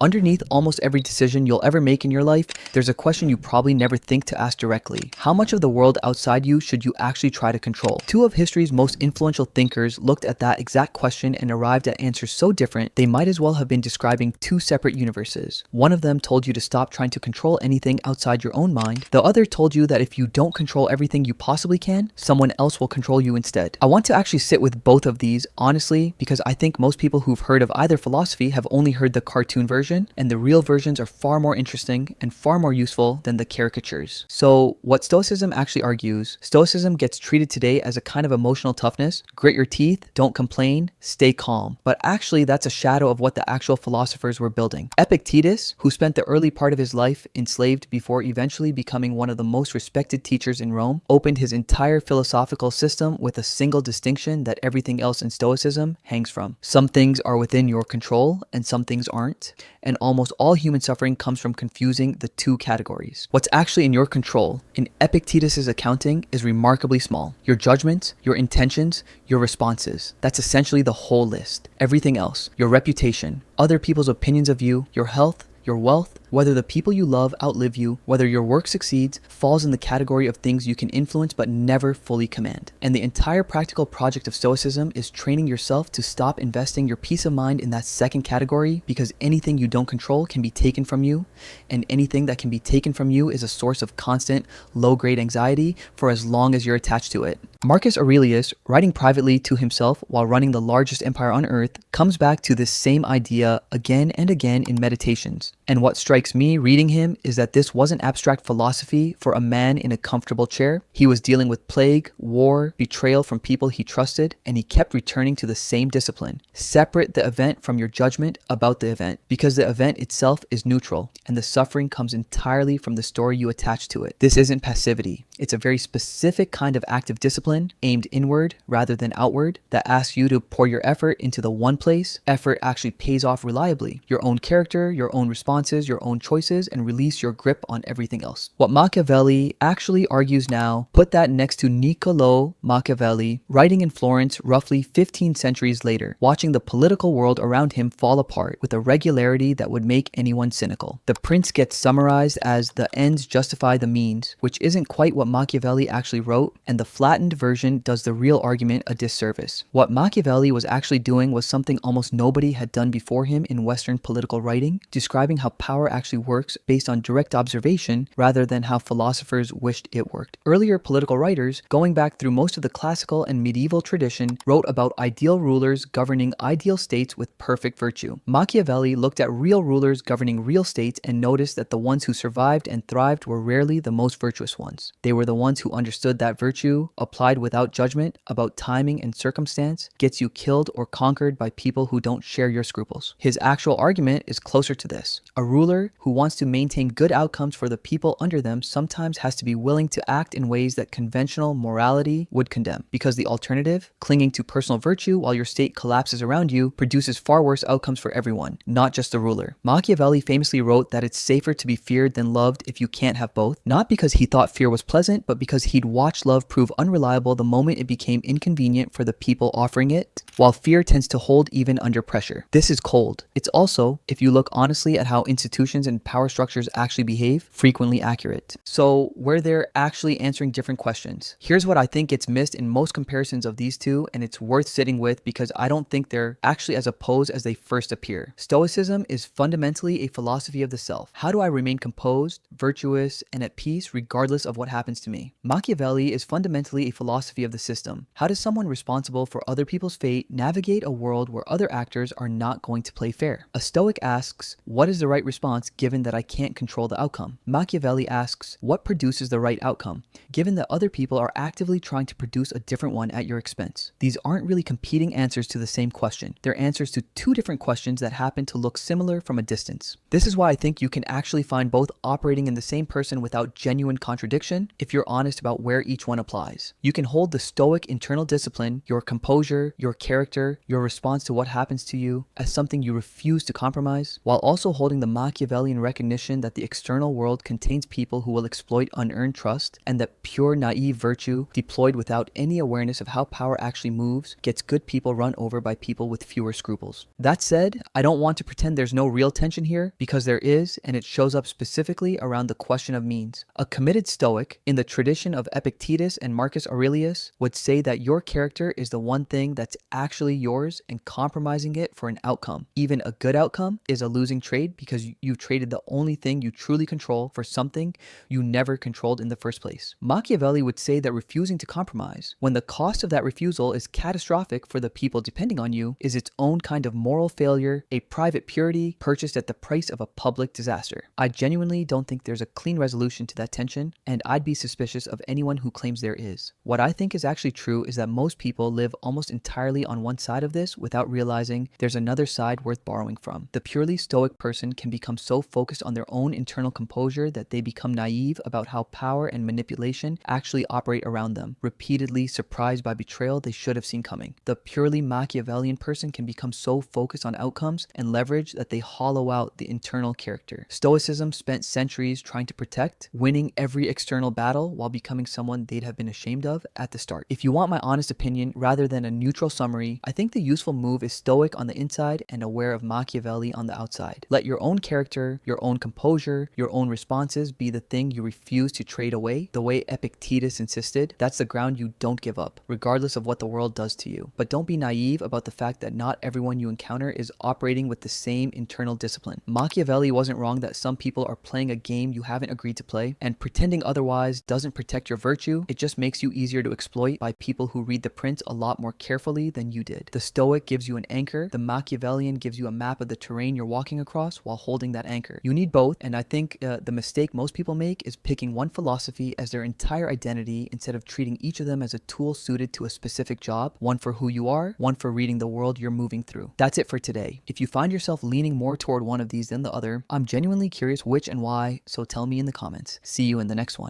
Underneath almost every decision you'll ever make in your life, there's a question you probably never think to ask directly. How much of the world outside you should you actually try to control? Two of history's most influential thinkers looked at that exact question and arrived at answers so different, they might as well have been describing two separate universes. One of them told you to stop trying to control anything outside your own mind. The other told you that if you don't control everything you possibly can, someone else will control you instead. I want to actually sit with both of these, honestly, because I think most people who've heard of either philosophy have only heard the cartoon version, and the real versions are far more interesting and far more useful than the caricatures. So what Stoicism actually argues, Stoicism gets treated today as a kind of emotional toughness, grit your teeth, don't complain, stay calm. But actually that's a shadow of what the actual philosophers were building. Epictetus, who spent the early part of his life enslaved before eventually becoming one of the most respected teachers in Rome, opened his entire philosophical system with a single distinction that everything else in Stoicism hangs from. Some things are within your control and some things aren't. And almost all human suffering comes from confusing the two categories. What's actually in your control, in Epictetus's accounting, is remarkably small. Your judgments, your intentions, your responses. That's essentially the whole list. Everything else, your reputation, other people's opinions of you, your health, your wealth, whether the people you love outlive you, whether your work succeeds, falls in the category of things you can influence but never fully command. And the entire practical project of Stoicism is training yourself to stop investing your peace of mind in that second category, because anything you don't control can be taken from you, and anything that can be taken from you is a source of constant, low-grade anxiety for as long as you're attached to it. Marcus Aurelius, writing privately to himself while running the largest empire on earth, comes back to this same idea again and again in Meditations. And what strikes me reading him is that this wasn't abstract philosophy for a man in a comfortable chair. He was dealing with plague, war, betrayal from people he trusted, and he kept returning to the same discipline. Separate the event from your judgment about the event, because the event itself is neutral, and the suffering comes entirely from the story you attach to it. This isn't passivity. It's a very specific kind of active discipline, aimed inward rather than outward, that asks you to pour your effort into the one place effort actually pays off reliably: your own character, your own responses, your own choices, and release your grip on everything else. What Machiavelli actually argues now, put that next to Niccolò Machiavelli, writing in Florence roughly 15 centuries later, watching the political world around him fall apart with a regularity that would make anyone cynical. The prince gets summarized as the ends justify the means, which isn't quite what Machiavelli actually wrote, and the flattened version does the real argument a disservice. What Machiavelli was actually doing was something almost nobody had done before him in Western political writing, describing how power actually works based on direct observation rather than how philosophers wished it worked. Earlier political writers, going back through most of the classical and medieval tradition, wrote about ideal rulers governing ideal states with perfect virtue. Machiavelli looked at real rulers governing real states and noticed that the ones who survived and thrived were rarely the most virtuous ones. They were the ones who understood that virtue, applied without judgment about timing and circumstance, gets you killed or conquered by people who don't share your scruples. His actual argument is closer to this. A ruler who wants to maintain good outcomes for the people under them sometimes has to be willing to act in ways that conventional morality would condemn, because the alternative, clinging to personal virtue while your state collapses around you, produces far worse outcomes for everyone, not just the ruler. Machiavelli famously wrote that it's safer to be feared than loved if you can't have both, not because he thought fear was pleasant, but because he'd watched love prove unreliable the moment it became inconvenient for the people offering it, while fear tends to hold even under pressure. This is cold. It's also, if you look honestly at how institutions and power structures actually behave, frequently accurate. So where they're actually answering different questions. Here's what I think gets missed in most comparisons of these two, and it's worth sitting with because I don't think they're actually as opposed as they first appear. Stoicism is fundamentally a philosophy of the self. How do I remain composed, virtuous, and at peace regardless of what happens to me? Machiavelli is fundamentally a philosophy of the system. How does someone responsible for other people's fate navigate a world where other actors are not going to play fair? A Stoic asks, what is the right response given that I can't control the outcome? Machiavelli asks, what produces the right outcome, given that other people are actively trying to produce a different one at your expense? These aren't really competing answers to the same question. They're answers to two different questions that happen to look similar from a distance. This is why I think you can actually find both operating in the same person without genuine contradiction if you're honest about where each one applies. You can hold the Stoic internal discipline, your composure, your character, your response to what happens to you, as something you refuse to compromise, while also holding the Machiavellian Machiavellian recognition that the external world contains people who will exploit unearned trust, and that pure naive virtue, deployed without any awareness of how power actually moves, gets good people run over by people with fewer scruples. That said, I don't want to pretend there's no real tension here, because there is, and it shows up specifically around the question of means. A committed Stoic, in the tradition of Epictetus and Marcus Aurelius, would say that your character is the one thing that's actually yours, and compromising it for an outcome, even a good outcome, is a losing trade because you've traded the only thing you truly control for something you never controlled in the first place. Machiavelli would say that refusing to compromise, when the cost of that refusal is catastrophic for the people depending on you, is its own kind of moral failure, a private purity purchased at the price of a public disaster. I genuinely don't think there's a clean resolution to that tension, and I'd be suspicious of anyone who claims there is. What I think is actually true is that most people live almost entirely on one side of this without realizing there's another side worth borrowing from. The purely Stoic person can become so focused on their own internal composure that they become naive about how power and manipulation actually operate around them, repeatedly surprised by betrayal they should have seen coming. The purely Machiavellian person can become so focused on outcomes and leverage that they hollow out the internal character. Stoicism spent centuries trying to protect, winning every external battle while becoming someone they'd have been ashamed of at the start. If you want my honest opinion rather than a neutral summary, I think the useful move is Stoic on the inside and aware of Machiavelli on the outside. Let your own character, your own composure, your own responses be the thing you refuse to trade away, the way Epictetus insisted. That's the ground you don't give up, regardless of what the world does to you. But don't be naive about the fact that not everyone you encounter is operating with the same internal discipline. Machiavelli wasn't wrong that some people are playing a game you haven't agreed to play, and pretending otherwise doesn't protect your virtue. It just makes you easier to exploit by people who read the print a lot more carefully than you did. The Stoic gives you an anchor, the Machiavellian gives you a map of the terrain you're walking across while holding that anchor. You need both, and I think the mistake most people make is picking one philosophy as their entire identity instead of treating each of them as a tool suited to a specific job, one for who you are, one for reading the world you're moving through. That's it for today. If you find yourself leaning more toward one of these than the other, I'm genuinely curious which and why, so tell me in the comments. See you in the next one.